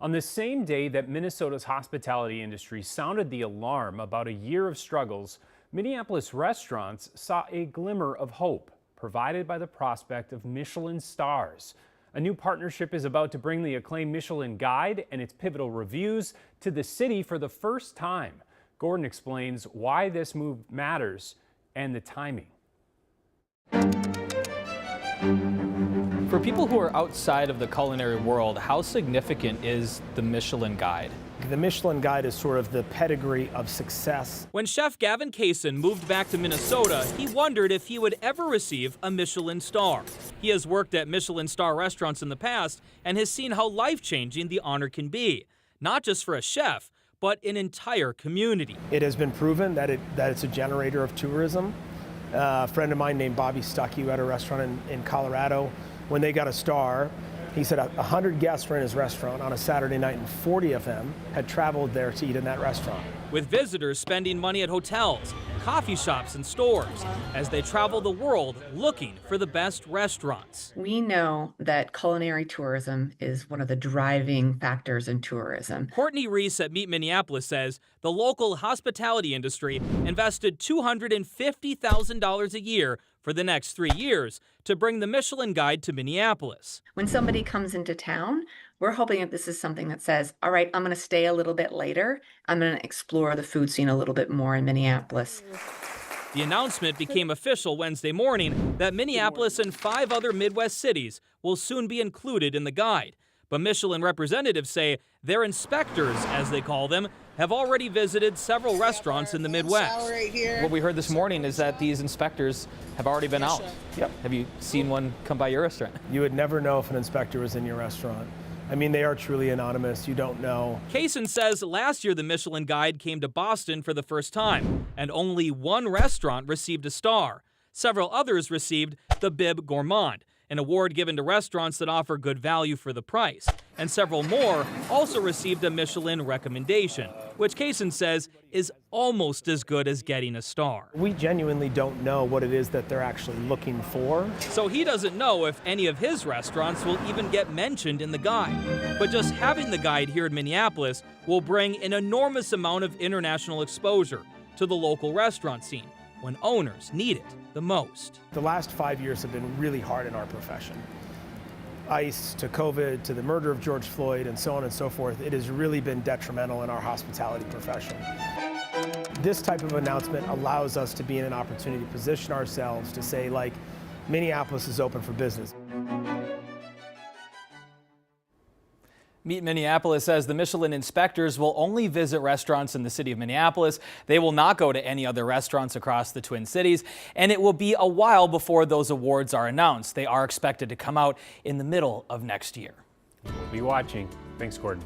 On the same day that Minnesota's hospitality industry sounded the alarm about a year of struggles, Minneapolis restaurants saw a glimmer of hope provided by the prospect of Michelin stars. A new partnership is about to bring the acclaimed Michelin Guide and its pivotal reviews to the city for the first time. Gordon explains why this move matters and the timing. For people who are outside of the culinary world, how significant is the Michelin Guide? The Michelin Guide is sort of the pedigree of success. When Chef Gavin Kaysen moved back to Minnesota, he wondered if he would ever receive a Michelin star. He has worked at Michelin star restaurants in the past and has seen how life-changing the honor can be, not just for a chef, but an entire community. It has been proven that it's a generator of tourism. A friend of mine named Bobby Stuckey, who had a restaurant in Colorado, when they got a star, he said 100 guests were in his restaurant on a Saturday night and 40 of them had traveled there to eat in that restaurant. With visitors spending money at hotels, coffee shops, and stores as they travel the world looking for the best restaurants. We know that culinary tourism is one of the driving factors in tourism. Courtney Reese at Meet Minneapolis says the local hospitality industry invested $250,000 a year for the next 3 years to bring the Michelin Guide to Minneapolis. When somebody comes into town, we're hoping that this is something that says, all right, I'm going to stay a little bit later. I'm going to explore the food scene a little bit more in Minneapolis. The announcement became official Wednesday morning that Minneapolis and 5 other Midwest cities will soon be included in the guide. But Michelin representatives say their inspectors, as they call them, have already visited several restaurants in the Midwest. What we heard this morning is that these inspectors have already been out. Yep. Have you seen one come by your restaurant? You would never know if an inspector was in your restaurant. I mean, they are truly anonymous. You don't know. Kaysen says last year the Michelin Guide came to Boston for the first time, and only one restaurant received a star. Several others received the Bib Gourmand, an award given to restaurants that offer good value for the price. And several more also received a Michelin recommendation, which Kaysen says is almost as good as getting a star. We genuinely don't know what it is that they're actually looking for. So he doesn't know if any of his restaurants will even get mentioned in the guide. But just having the guide here in Minneapolis will bring an enormous amount of international exposure to the local restaurant scene when owners need it the most. The last 5 years have been really hard in our profession. ICE to COVID to the murder of George Floyd and so on and so forth. It has really been detrimental in our hospitality profession. This type of announcement allows us to be in an opportunity to position ourselves to say, like, Minneapolis is open for business. Meet Minneapolis says the Michelin inspectors will only visit restaurants in the city of Minneapolis. They will not go to any other restaurants across the Twin Cities, and it will be a while before those awards are announced. They are expected to come out in the middle of next year. We'll be watching. Thanks, Gordon.